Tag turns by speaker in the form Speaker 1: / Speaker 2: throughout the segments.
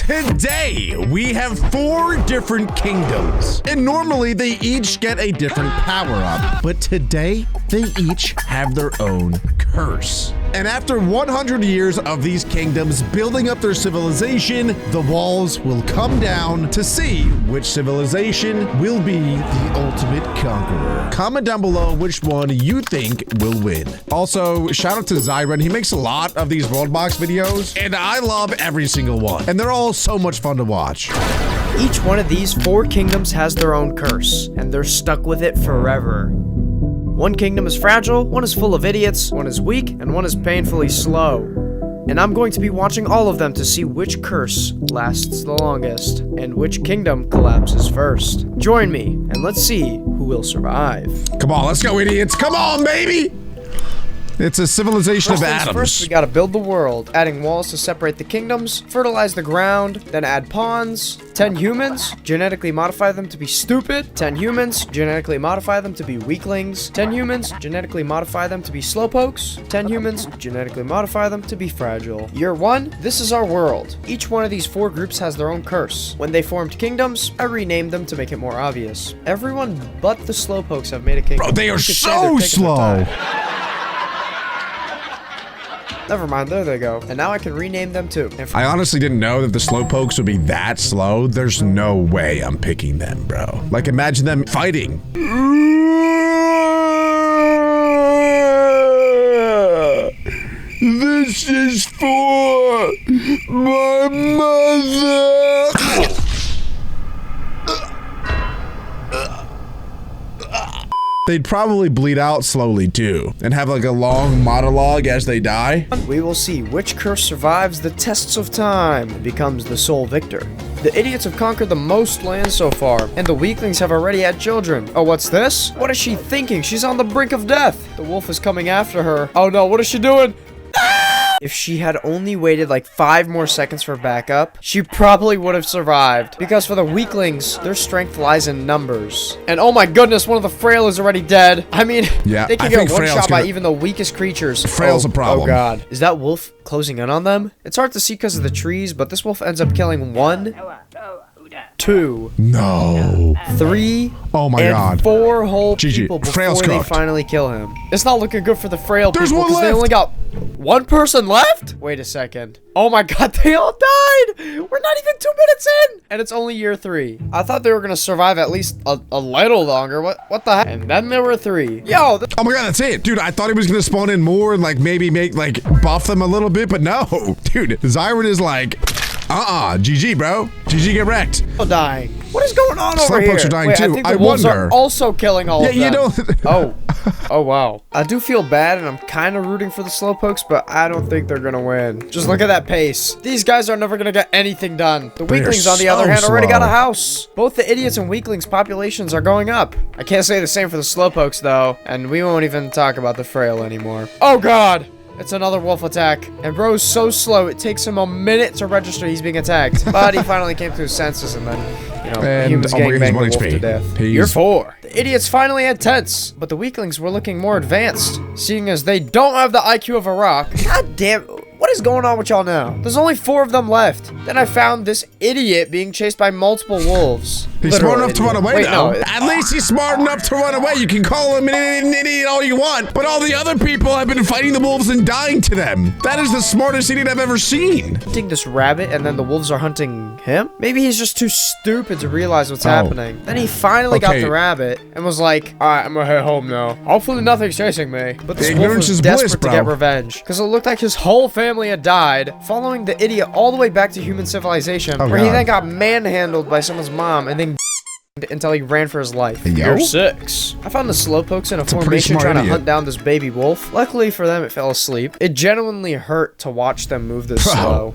Speaker 1: Today, we have 4 different kingdoms, and normally they each get a different power-up, but today, they each have their own curse. And after 100 years of these kingdoms building up their civilization, the walls will come down to see which civilization will be the ultimate conqueror. Comment down below which one you think will win. Also, shout out to Zyron. He makes a lot of these Worldbox videos, and I love every single one. And they're all so much fun to watch.
Speaker 2: Each one of these 4 kingdoms has their own curse, and they're stuck with it forever. One kingdom is fragile, one is full of idiots, one is weak, and one is painfully slow. And I'm going to be watching all of them to see which curse lasts the longest, and which kingdom collapses first. Join me, and let's see who will survive.
Speaker 1: Come on, let's go, idiots. Come on, baby. It's a civilization of atoms.
Speaker 2: First, we gotta build the world, adding walls to separate the kingdoms, fertilize the ground, then add pawns, 10 humans, genetically modify them to be stupid, 10 humans, genetically modify them to be weaklings, 10 humans, genetically modify them to be slowpokes, 10 humans, genetically modify them to be fragile. Year 1, this is our world. Each one of these 4 groups has their own curse. When they formed kingdoms, I renamed them to make it more obvious. Everyone but the slowpokes have made a kingdom.
Speaker 1: Bro, they are so slow.
Speaker 2: Never mind, there they go. And now I can rename them too.
Speaker 1: I honestly didn't know that the Slowpokes would be that slow. There's no way I'm picking them, bro. Like, imagine them fighting. This is for my mother. They'd probably bleed out slowly too, and have like a long monologue as they die.
Speaker 2: We will see which curse survives the tests of time and becomes the sole victor. The idiots have conquered the most land so far, and the weaklings have already had children. Oh, what's this? What is she thinking? She's on the brink of death. The wolf is coming after her. Oh no, what is she doing? If she had only waited like 5 more seconds for backup, she probably would have survived. Because for the weaklings, their strength lies in numbers. And oh my goodness, one of the frail is already dead. I mean,
Speaker 1: yeah,
Speaker 2: they can get one shot by even the weakest creatures.
Speaker 1: Frail's a problem.
Speaker 2: Oh god. Is that wolf closing in on them? It's hard to see because of the trees, but this wolf ends up killing 1, 2,
Speaker 1: no,
Speaker 2: 3,
Speaker 1: oh my god,
Speaker 2: 4 whole
Speaker 1: GG.
Speaker 2: people before
Speaker 1: Frail's
Speaker 2: they
Speaker 1: cooked.
Speaker 2: Finally kill him. It's not looking good for the frail
Speaker 1: There's
Speaker 2: people because they only got 1 person left? Wait a second. Oh my god, they all died! We're not even 2 minutes in! And it's only year 3. I thought they were gonna survive at least a little longer. What the heck? And then there were 3. Yo!
Speaker 1: Oh my god, that's it. Dude, I thought he was gonna spawn in more and like maybe make like buff them a little bit, but no. Dude, Zyron is like, GG, bro. GG, get wrecked.
Speaker 2: Dying. What is going on over here?
Speaker 1: Slowpokes are dying
Speaker 2: Wait,
Speaker 1: too.
Speaker 2: I think the wolves are also killing all of them.
Speaker 1: Yeah, you don't.
Speaker 2: Oh wow. I do feel bad, and I'm kind of rooting for the Slowpokes, but I don't think they're gonna win. Just look at that pace. These guys are never gonna get anything done. The weaklings, on the other hand, already got a house. Both the idiots and weaklings populations are going up. I can't say the same for the Slowpokes, though, and we won't even talk about the frail anymore. Oh god! It's another wolf attack. And bro's so slow, it takes him a minute to register he's being attacked. But he finally came to his senses and then, you know, the humans gangbanged the wolf to death. Year 4. The idiots finally had tents, but the weaklings were looking more advanced, seeing as they don't have the IQ of a rock. God damn, what is going on with y'all now? There's only 4 of them left. Then I found this idiot being chased by multiple wolves.
Speaker 1: He's smart enough to run away, though. No. At least he's smart enough to run away. You can call him an idiot all you want, but all the other people have been fighting the wolves and dying to them. That is the smartest idiot I've ever seen.
Speaker 2: Hunting this rabbit, and then the wolves are hunting him? Maybe he's just too stupid to realize what's happening. Then he finally got the rabbit and was like, alright, I'm gonna head home now. Hopefully nothing's chasing me. But this wolf was desperate to get revenge, because it looked like his whole family had died, following the idiot all the way back to human civilization, where he then got manhandled by someone's mom and then until he ran for his life. Year 6. I found the Slowpokes in a formation trying to hunt down this baby wolf. Luckily for them, it fell asleep. It genuinely hurt to watch them move this slow.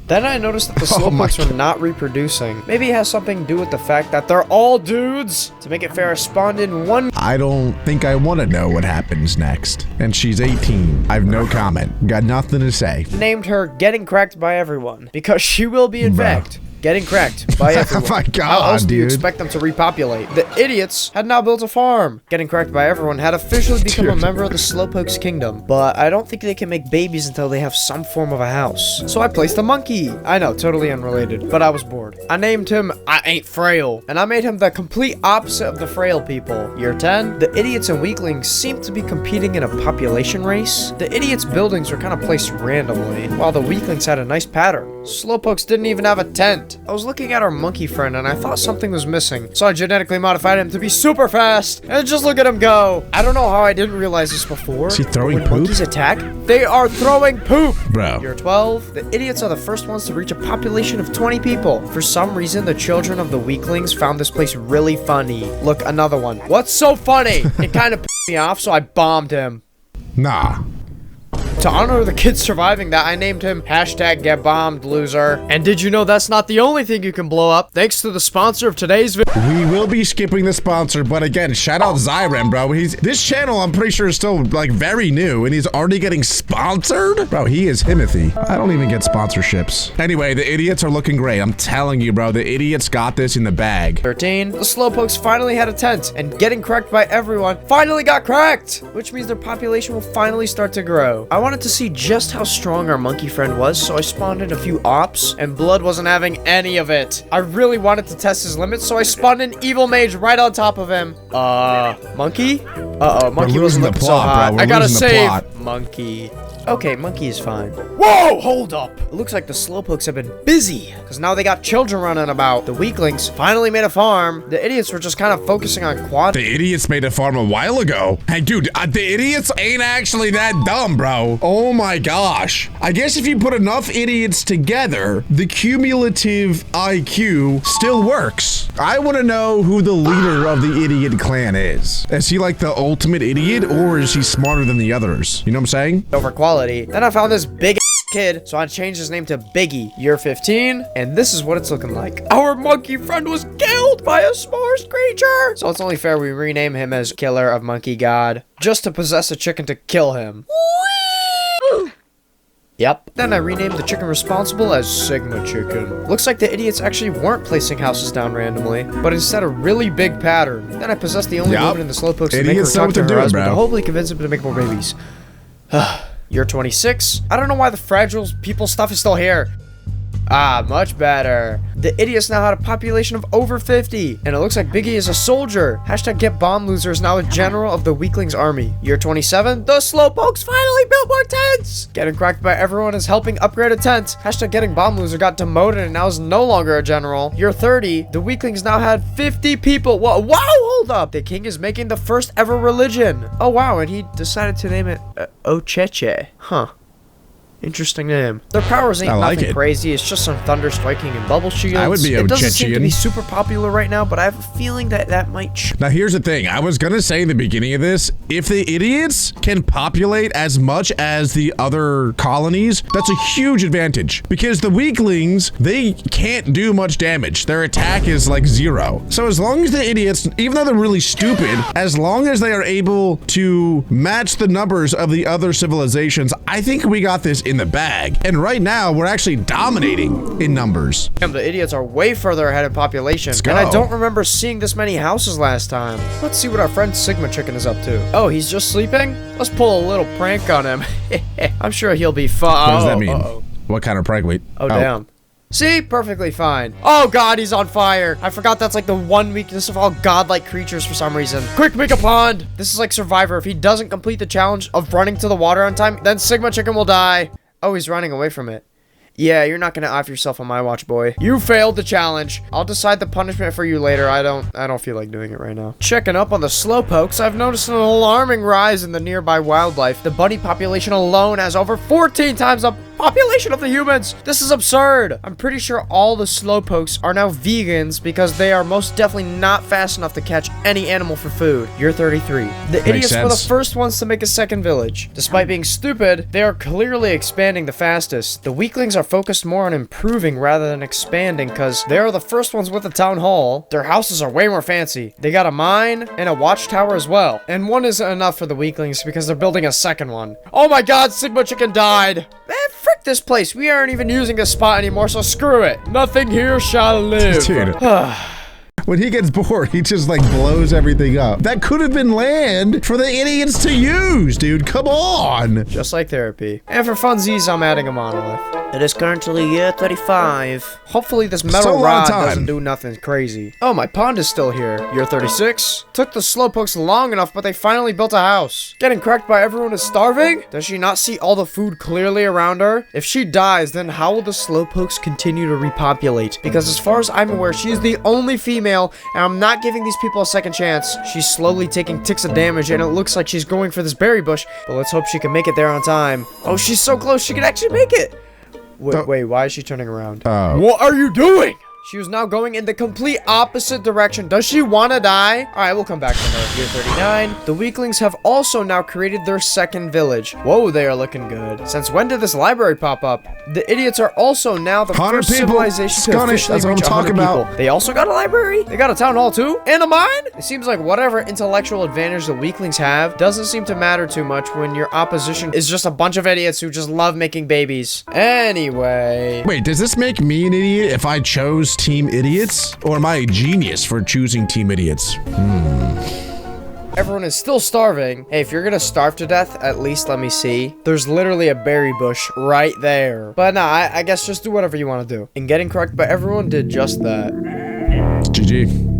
Speaker 2: Then I noticed that the Slowpokes were not reproducing. Maybe it has something to do with the fact that they're all dudes. To make it fair, I spawned in 1.
Speaker 1: I don't think I want to know what happens next. And she's 18. I have no comment. Got nothing to say.
Speaker 2: Named her Getting Cracked by Everyone, because she will be in fact getting cracked by everyone.
Speaker 1: Oh my God,
Speaker 2: How else do you
Speaker 1: dude.
Speaker 2: expect them to repopulate? The idiots had now built a farm. Getting cracked by everyone had officially become a member of the Slowpokes kingdom, but I don't think they can make babies until they have some form of a house. So I placed a monkey. I know, totally unrelated, but I was bored. I named him I Ain't Frail, and I made him the complete opposite of the frail people. Year 10, the idiots and weaklings seemed to be competing in a population race. The idiots' buildings were kind of placed randomly, while the weaklings had a nice pattern. Slowpokes didn't even have a tent. I was looking at our monkey friend and I thought something was missing, so I genetically modified him to be super fast, and just look at him go. I don't know how I didn't realize this before.
Speaker 1: Is he throwing
Speaker 2: when
Speaker 1: poop?
Speaker 2: monkeys attack, they are throwing poop.
Speaker 1: Bro.
Speaker 2: Year 12, the idiots are the first ones to reach a population of 20 people. For some reason, the children of the weaklings found this place really funny. Look, another one. What's so funny? It kind of pissed me off, so I bombed him.
Speaker 1: Nah.
Speaker 2: To honor the kid surviving that, I named him #GetBombedLoser. And did you know that's not the only thing you can blow up? Thanks to the sponsor of today's video.
Speaker 1: We will be skipping the sponsor, but again, shout out Zyram, bro. This channel, I'm pretty sure, is still like very new, and he's already getting sponsored. Bro, he is Himothy. I don't even get sponsorships. Anyway, the idiots are looking great. I'm telling you, bro, the idiots got this in the bag.
Speaker 2: 13, the Slowpokes finally had a tent, and getting cracked by everyone finally got cracked, which means their population will finally start to grow. I wanted to see just how strong our monkey friend was, so I spawned in a few ops, and Blood wasn't having any of it. I really wanted to test his limits, so I spawned an evil mage right on top of him. Monkey? Uh-oh, monkey wasn't looking so hot. I gotta save monkey. Okay, monkey is fine. Whoa, hold up. It looks like the Slowpokes have been busy, because now they got children running about. The weaklings finally made a farm. The idiots were just kind of focusing on quad.
Speaker 1: The idiots made a farm a while ago. Hey, dude, the idiots ain't actually that dumb, bro. Oh my gosh. I guess if you put enough idiots together, the cumulative IQ still works. I want to know who the leader of the idiot clan is. Is he like the ultimate idiot, or is he smarter than the others? You know what I'm saying?
Speaker 2: Over quality. Then I found this big kid, so I changed his name to Biggie. Year 15, and this is what it's looking like. Our monkey friend was killed by a s'mores creature, so it's only fair we rename him as Killer of Monkey God, just to possess a chicken to kill him. Yep. Then I renamed the chicken responsible as Sigma Chicken. Looks like the idiots actually weren't placing houses down randomly, but instead a really big pattern. Then I possessed the only woman in the Slowpokes to make her talk to her husband to hopefully convince him to make more babies. Year 26. I don't know why the fragile people stuff is still here. Ah, much better. The idiots now had a population of over 50, and it looks like Biggie is a soldier. #GetBombedLoser is now a general of the weaklings army. Year 27. The Slowpokes finally built more tents. Getting cracked by everyone is helping upgrade a tent. #GettingBombedLoser got demoted and now is no longer a general. Year 30. The weaklings now had 50 people. Wow, hold up. The king is making the first ever religion. Oh wow, and he decided to name it Ocheche. Huh. Interesting name. Their powers ain't nothing crazy. It's just some thunder striking and bubble shields.
Speaker 1: I would be
Speaker 2: It doesn't seem to be super popular right now, but I have a feeling that might.
Speaker 1: Now here's the thing. I was gonna say in the beginning of this, if the idiots can populate as much as the other colonies, that's a huge advantage. Because the weaklings, they can't do much damage. Their attack is like 0. So as long as the idiots, even though they're really stupid, as long as they are able to match the numbers of the other civilizations, I think we got this in the bag. And right now, we're actually dominating in numbers.
Speaker 2: Damn, the idiots are way further ahead in population. And I don't remember seeing this many houses last time. Let's see what our friend Sigma Chicken is up to. Oh, he's just sleeping? Let's pull a little prank on him. I'm sure he'll be fine.
Speaker 1: What does that mean? What kind of prank? Wait.
Speaker 2: Oh, damn. See? Perfectly fine. Oh god, he's on fire. I forgot that's like the one weakness of all godlike creatures for some reason. Quick, make a pond. This is like Survivor. If he doesn't complete the challenge of running to the water on time, then Sigma Chicken will die. Oh, he's running away from it. Yeah, you're not gonna off yourself on my watch, boy. You failed the challenge. I'll decide the punishment for you later. I don't feel like doing it right now. Checking up on the Slowpokes, I've noticed an alarming rise in the nearby wildlife. The bunny population alone has over 14 times the population of the humans. This is absurd. I'm pretty sure all the Slowpokes are now vegans because they are most definitely not fast enough to catch any animal for food. You're 33. The idiots were the first ones to make a second village. Despite being stupid, they are clearly expanding the fastest. The weaklings are focused more on improving rather than expanding because they are the first ones with a town hall. Their houses are way more fancy. They got a mine and a watchtower as well. And one isn't enough for the weaklings because they're building a second one. Oh my god, Sigma Chicken died. Man, Frick this place. We aren't even using this spot anymore, so screw it. Nothing here shall live.
Speaker 1: Dude. When he gets bored, he just like blows everything up. That could have been land for the idiots to use, dude. Come on.
Speaker 2: Just like therapy. And for funsies, I'm adding a monolith. It is currently year 35. Hopefully this metal rod doesn't do nothing crazy. Oh, my pond is still here. Year 36. Took the Slowpokes long enough, but they finally built a house. Getting cracked by everyone is starving? Does she not see all the food clearly around her? If she dies, then how will the Slowpokes continue to repopulate? Because as far as I'm aware, she is the only female, and I'm not giving these people a second chance. She's slowly taking ticks of damage, and it looks like she's going for this berry bush, but let's hope she can make it there on time. Oh, she's so close, she can actually make it. Wait, why is she turning around? What are you doing? She was now going in the complete opposite direction. Does she want to die? All right, we'll come back to her. Year 39. The weaklings have also now created their second village. Whoa, they are looking good. Since when did this library pop up? The idiots are also now the first civilization to officially reach 100 people. They also got a library? They got a town hall too? And a mine? It seems like whatever intellectual advantage the weaklings have doesn't seem to matter too much when your opposition is just a bunch of idiots who just love making babies. Anyway.
Speaker 1: Wait, does this make me an idiot if I chose Team Idiots? Or am I a genius for choosing Team Idiots?
Speaker 2: Everyone is still starving. Hey, if you're gonna starve to death, at least let me see. There's literally a berry bush right there. But nah, I guess just do whatever you want to do. And getting correct by everyone did just that.
Speaker 1: GG.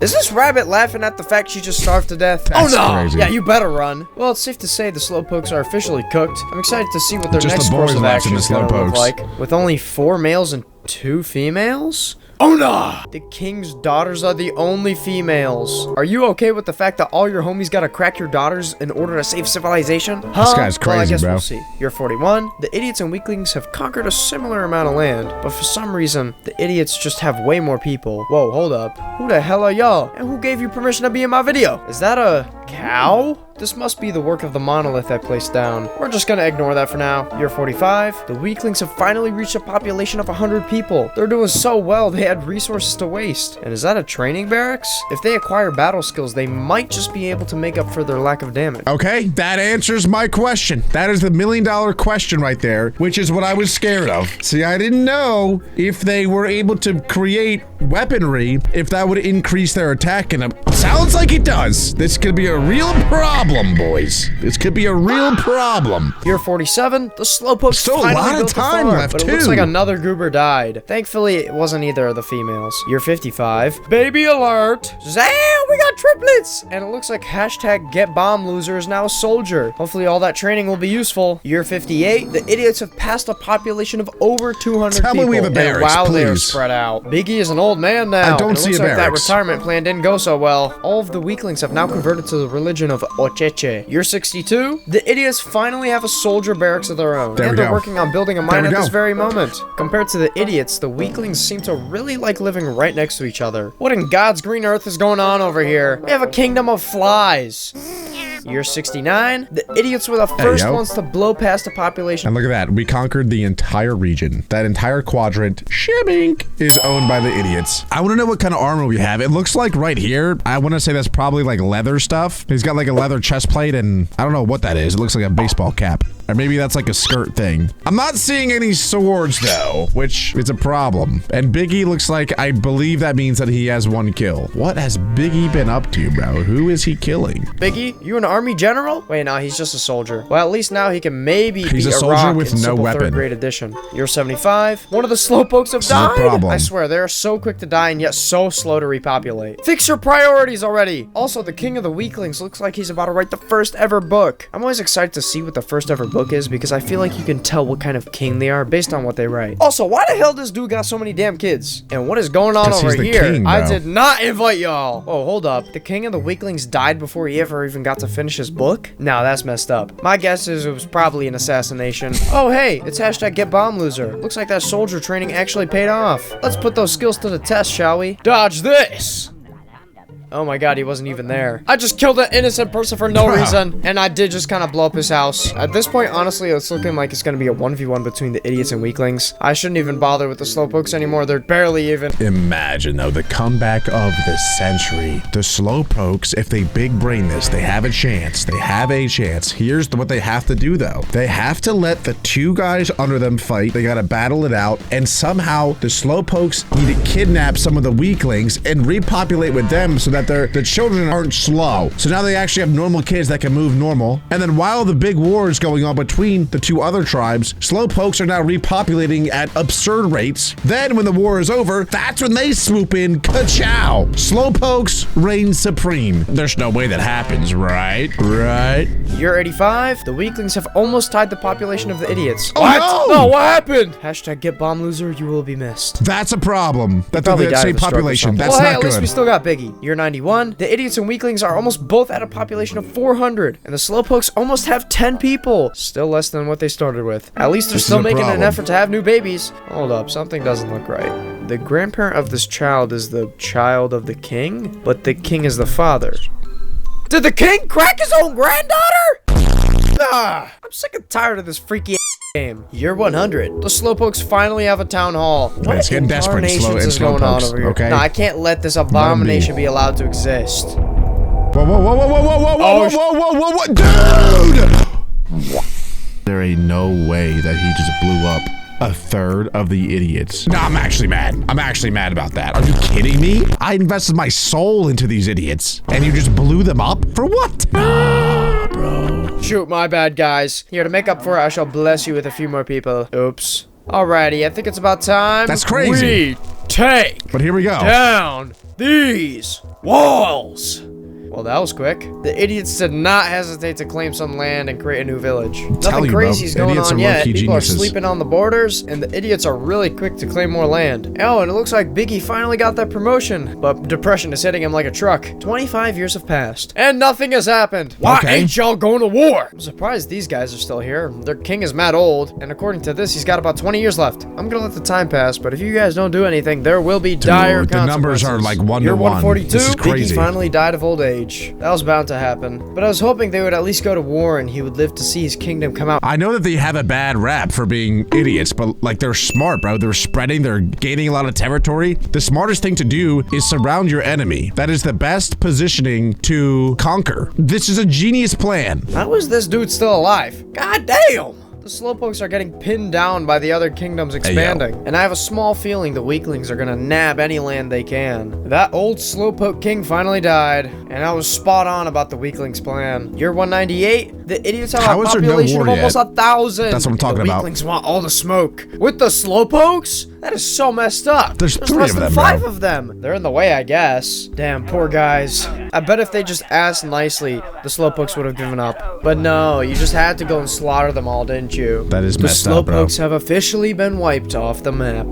Speaker 2: Is this rabbit laughing at the fact she just starved to death?
Speaker 1: That's
Speaker 2: oh no!
Speaker 1: crazy.
Speaker 2: Yeah, you better run. Well, it's safe to say the Slowpokes are officially cooked. I'm excited to see what their
Speaker 1: Just
Speaker 2: next
Speaker 1: the
Speaker 2: course
Speaker 1: boys
Speaker 2: of
Speaker 1: left in
Speaker 2: action
Speaker 1: the
Speaker 2: is gonna look
Speaker 1: Slowpokes.
Speaker 2: like. With only 4 males and 2 females? Oh no! The king's daughters are the only females. Are you okay with the fact that all your homies gotta crack your daughters in order to save civilization? Huh?
Speaker 1: This guy's crazy,
Speaker 2: well, I guess
Speaker 1: bro.
Speaker 2: we'll see. You're 41. The idiots and weaklings have conquered a similar amount of land, but for some reason, the idiots just have way more people. Whoa, hold up. Who the hell are y'all? And who gave you permission to be in my video? Is that a cow? This must be the work of the monolith I placed down. We're just gonna ignore that for now. Year 45. The weaklings have finally reached a population of 100 people. They're doing so well, they had resources to waste. And is that a training barracks? If they acquire battle skills, they might just be able to make up for their lack of damage.
Speaker 1: Okay, that answers my question. That is the $1 million question right there, which is what I was scared of. See, I didn't know if they were able to create weaponry, if that would increase their attack, and it sounds like it does. This could be a real problem, boys. This could be a real problem.
Speaker 2: Year 47, the Slowpokes
Speaker 1: Still a
Speaker 2: finally
Speaker 1: lot of
Speaker 2: built the
Speaker 1: time
Speaker 2: farm,
Speaker 1: left,
Speaker 2: but it looks
Speaker 1: too.
Speaker 2: like another goober died. Thankfully, it wasn't either of the females. Year 55, baby alert. Zam, we got triplets. And it looks like hashtag get bomb loser is now a soldier. Hopefully all that training will be useful. Year 58, the idiots have passed a population of over 200
Speaker 1: Tell
Speaker 2: people.
Speaker 1: me we have a barracks,
Speaker 2: and wow, they are
Speaker 1: please.
Speaker 2: spread out. Biggie is an old man now.
Speaker 1: I don't
Speaker 2: and it
Speaker 1: see
Speaker 2: looks
Speaker 1: a
Speaker 2: like that
Speaker 1: barracks.
Speaker 2: retirement plan didn't go so well. All of the weaklings have now converted to the religion of Ocheche. Year 62, the idiots finally have a soldier barracks of their own.
Speaker 1: There we
Speaker 2: And they're
Speaker 1: go.
Speaker 2: working on building a
Speaker 1: There
Speaker 2: mine
Speaker 1: we
Speaker 2: at
Speaker 1: go.
Speaker 2: this very moment. Compared to the idiots, the weaklings seem to really like living right next to each other. What in God's green earth is going on over here? We have a kingdom of flies. Year 69, the idiots were the first
Speaker 1: go.
Speaker 2: ones to blow past the population.
Speaker 1: And look at that. We conquered the entire region. That entire quadrant, shimmink, is owned by the idiots. I want to know what kind of armor we have. It looks like right here, I want to say that's probably like leather stuff. He's got like a leather chest plate and I don't know what that is. It looks like a baseball cap. Or maybe that's like a skirt thing. I'm not seeing any swords though, which is a problem. And Biggie looks like, I believe that means that he has 1 kill. What has Biggie been up to, bro? Who is he killing?
Speaker 2: Biggie, you an army general? Wait, no, he's just a soldier. Well, at least now he can maybe
Speaker 1: He's
Speaker 2: beat
Speaker 1: a soldier
Speaker 2: rock
Speaker 1: with
Speaker 2: in
Speaker 1: no
Speaker 2: simple
Speaker 1: weapon.
Speaker 2: 3rd grade edition. Year 75, one of the Slowpokes have
Speaker 1: is a
Speaker 2: died.
Speaker 1: problem.
Speaker 2: I swear, they are so quick to die and yet so slow to repopulate. Fix your priorities already. Also, the king of the weaklings looks like he's about to write the first ever book. I'm always excited to see what the first ever book is because I feel like you can tell what kind of king they are based on what they write. Also, why the hell does dude got so many damn kids? And what is going on
Speaker 1: 'Cause
Speaker 2: over
Speaker 1: he's the
Speaker 2: here?
Speaker 1: king,
Speaker 2: I
Speaker 1: bro.
Speaker 2: did not invite y'all. Oh, hold up. The king of the weaklings died before he ever even got to finish his book? Now that's messed up. My guess is it was probably an assassination. Oh, hey, it's hashtag get bomb loser. Looks like that soldier training actually paid off. Let's put those skills to the test, shall we? Dodge this. Oh my god, he wasn't even there. I just killed an innocent person for no reason. And I did just kind of blow up his house. At this point, honestly, it's looking like it's going to be a 1v1 between the idiots and weaklings. I shouldn't even bother with the Slowpokes anymore. They're barely even.
Speaker 1: Imagine, though, the comeback of the century. The Slowpokes, if they big brain this, they have a chance. They have a chance. Here's what they have to do, though. They have to let the two guys under them fight. They got to battle it out. And somehow, the Slowpokes need to kidnap some of the weaklings and repopulate with them so that the children aren't slow. So now they actually have normal kids that can move normal. And then while the big war is going on between the two other tribes, Slowpokes are now repopulating at absurd rates. Then when the war is over, that's when they swoop in. Ka-chow! Slowpokes reign supreme. There's no way that happens, right? Right?
Speaker 2: Year 85, the weaklings have almost tied the population of the idiots.
Speaker 1: Oh,
Speaker 2: what?
Speaker 1: no!
Speaker 2: No, what happened? Hashtag get bomb loser, you will be missed.
Speaker 1: That's a problem. That's
Speaker 2: Probably
Speaker 1: the
Speaker 2: died
Speaker 1: same
Speaker 2: of a stroke or
Speaker 1: population.
Speaker 2: something.
Speaker 1: That's
Speaker 2: well, hey,
Speaker 1: not
Speaker 2: at least we
Speaker 1: good.
Speaker 2: still got Biggie. Year 91, the idiots and weaklings are almost both at a population of 400, and the Slowpokes almost have 10 people. Still less than what they started with. At least they're
Speaker 1: This is
Speaker 2: still
Speaker 1: a
Speaker 2: making an
Speaker 1: problem.
Speaker 2: effort to have new babies. Hold up, something doesn't look right. The grandparent of this child is the child of the king, but the king is the father. Did the king crack his own granddaughter? I'm sick and tired of this freaky game. Year 100. The Slowpokes finally have a town hall. What
Speaker 1: It's getting desperate,
Speaker 2: incarnations is going on
Speaker 1: Slowpokes,
Speaker 2: over here?
Speaker 1: okay?
Speaker 2: No, I can't let this abomination be allowed to exist.
Speaker 1: Whoa, whoa, whoa, whoa, whoa, whoa, whoa,
Speaker 2: Oh,
Speaker 1: whoa, whoa, whoa, whoa, dude! There ain't no way that he just blew up a third of the idiots. No, I'm actually mad. I'm actually mad about that. Are you kidding me? I invested my soul into these idiots, and you just blew them up? For what? Nah, bro.
Speaker 2: Shoot, my bad, guys. Here, to make up for it, I shall bless you with a few more people. Oops. Alrighty, I think it's about time.
Speaker 1: That's crazy.
Speaker 2: We take
Speaker 1: But here we go.
Speaker 2: down these walls. Well, that was quick. The idiots did not hesitate to claim some land and create a new village. Nothing
Speaker 1: you, bro.
Speaker 2: crazy is going
Speaker 1: Idiots
Speaker 2: on
Speaker 1: are
Speaker 2: yet.
Speaker 1: low-key
Speaker 2: People are
Speaker 1: geniuses.
Speaker 2: sleeping on the borders, and the idiots are really quick to claim more land. Oh, and it looks like Biggie finally got that promotion, but depression is hitting him like a truck. 25 years have passed, and nothing has happened. Why
Speaker 1: Okay.
Speaker 2: ain't y'all going to war? I'm surprised these guys are still here. Their king is mad old, and according to this, he's got about 20 years left. I'm gonna let the time pass, but if you guys don't do anything, there will be dire
Speaker 1: the numbers
Speaker 2: consequences.
Speaker 1: are like 1 to
Speaker 2: Year
Speaker 1: 1.
Speaker 2: 142,
Speaker 1: This is
Speaker 2: Biggie
Speaker 1: crazy.
Speaker 2: finally died of old age. That was bound to happen, but I was hoping they would at least go to war and he would live to see his kingdom come out.
Speaker 1: I know that they have a bad rap for being idiots, but like they're smart, bro. They're spreading, they're gaining a lot of territory. The smartest thing to do is surround your enemy. That is the best positioning to conquer. This is a genius plan.
Speaker 2: How is this dude still alive? God damn! The Slowpokes are getting pinned down by the other kingdoms expanding, and I have a small feeling the weaklings are gonna nab any land they can. That old Slowpoke king finally died, and I was spot on about the weaklings plan. Year 198, the idiots have
Speaker 1: How
Speaker 2: a
Speaker 1: is there no
Speaker 2: population of
Speaker 1: war
Speaker 2: almost
Speaker 1: yet?
Speaker 2: 1,000.
Speaker 1: That's what I'm talking
Speaker 2: the
Speaker 1: about.
Speaker 2: weaklings want all the smoke. With the Slowpokes? That is so messed up.
Speaker 1: There's 3
Speaker 2: less
Speaker 1: of
Speaker 2: than
Speaker 1: them,
Speaker 2: 5
Speaker 1: bro.
Speaker 2: of them. They're in the way, I guess. Damn, poor guys. I bet if they just asked nicely, the Slowpokes would have given up. But no, you just had to go and slaughter them all, didn't you?
Speaker 1: That is
Speaker 2: The
Speaker 1: messed up, bro.
Speaker 2: Slowpokes have officially been wiped off the map.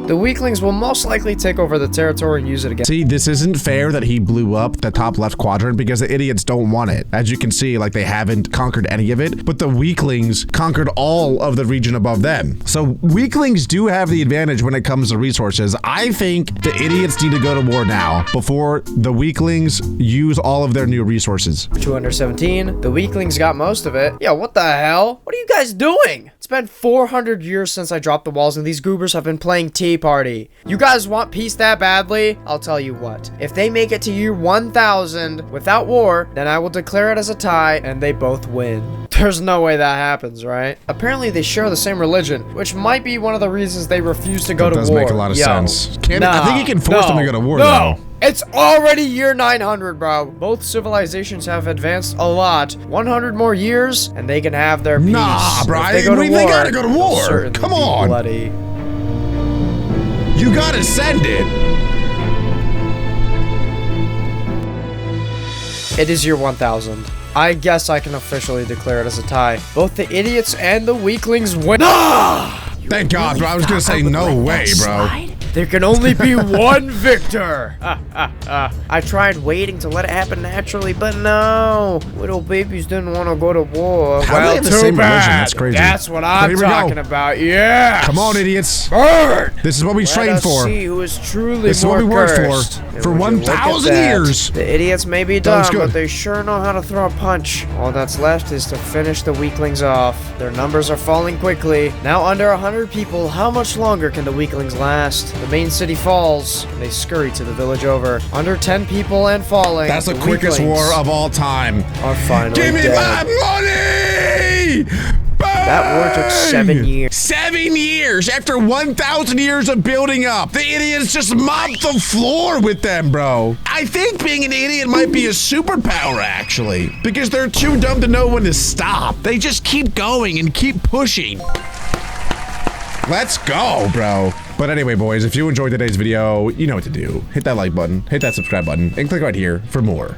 Speaker 2: The weaklings will most likely take over the territory and use it again.
Speaker 1: See, this isn't fair that he blew up the top left quadrant because the idiots don't want it. As you can see, like they haven't conquered any of it, but the weaklings conquered all of the region above them. So weaklings do have the advantage when it comes to resources. I think the idiots need to go to war now before the weaklings use all of their new resources.
Speaker 2: 217, the weaklings got most of it. Yeah, what the hell? What are you guys doing? It's been 400 years since I dropped the walls and these goobers have been playing Tea Party. You guys want peace that badly? I'll tell you what. If they make it to year 1000 without war, then I will declare it as a tie and they both win. There's no way that happens, right? Apparently they share the same religion, which might be one of the reasons they refuse to go to war.
Speaker 1: Does make a lot of sense. I think he can force them to go to war,
Speaker 2: no.
Speaker 1: though.
Speaker 2: It's already year 900, bro. Both civilizations have advanced a lot. 100 more years, and they can have their peace.
Speaker 1: Nah, bro.
Speaker 2: If they go to
Speaker 1: They
Speaker 2: war,
Speaker 1: gotta go to
Speaker 2: they'll
Speaker 1: war.
Speaker 2: certainly
Speaker 1: Come
Speaker 2: be
Speaker 1: on.
Speaker 2: bloody.
Speaker 1: You gotta send it.
Speaker 2: It is year 1000. I guess I can officially declare it as a tie. Both the idiots and the weaklings win.
Speaker 1: Thank God, bro. I was gonna say no way, bro.
Speaker 2: There can only be one victor. I tried waiting to let it happen naturally, but no. Little babies didn't want to go to war.
Speaker 1: How do they
Speaker 2: Well,
Speaker 1: have the
Speaker 2: too
Speaker 1: same religion?
Speaker 2: bad.
Speaker 1: That's crazy.
Speaker 2: That's what
Speaker 1: But
Speaker 2: I'm
Speaker 1: here we go.
Speaker 2: talking about. Yeah.
Speaker 1: Come on, idiots.
Speaker 2: Burn.
Speaker 1: This is what we trained
Speaker 2: Let us
Speaker 1: for.
Speaker 2: see who is truly
Speaker 1: This is
Speaker 2: more
Speaker 1: what we worked
Speaker 2: cursed.
Speaker 1: for
Speaker 2: And would you look at
Speaker 1: 1,000
Speaker 2: that?
Speaker 1: years.
Speaker 2: The idiots may be
Speaker 1: That
Speaker 2: dumb,
Speaker 1: was good.
Speaker 2: but they sure know how to throw a punch. All that's left is to finish the weaklings off. Their numbers are falling quickly. Now under 100 people, how much longer can the weaklings last? The main city falls, and they scurry to the village over. Under 10 people and falling.
Speaker 1: That's the quickest war of all time.
Speaker 2: Are finally
Speaker 1: Give me
Speaker 2: dead.
Speaker 1: my money!
Speaker 2: That war took 7 years.
Speaker 1: 7 years after 1,000 years of building up. The idiots just mopped the floor with them, bro. I think being an idiot might be a superpower, actually, because they're too dumb to know when to stop. They just keep going and keep pushing. Let's go, bro. But anyway, boys, if you enjoyed today's video, you know what to do. Hit that like button, hit that subscribe button, and click right here for more.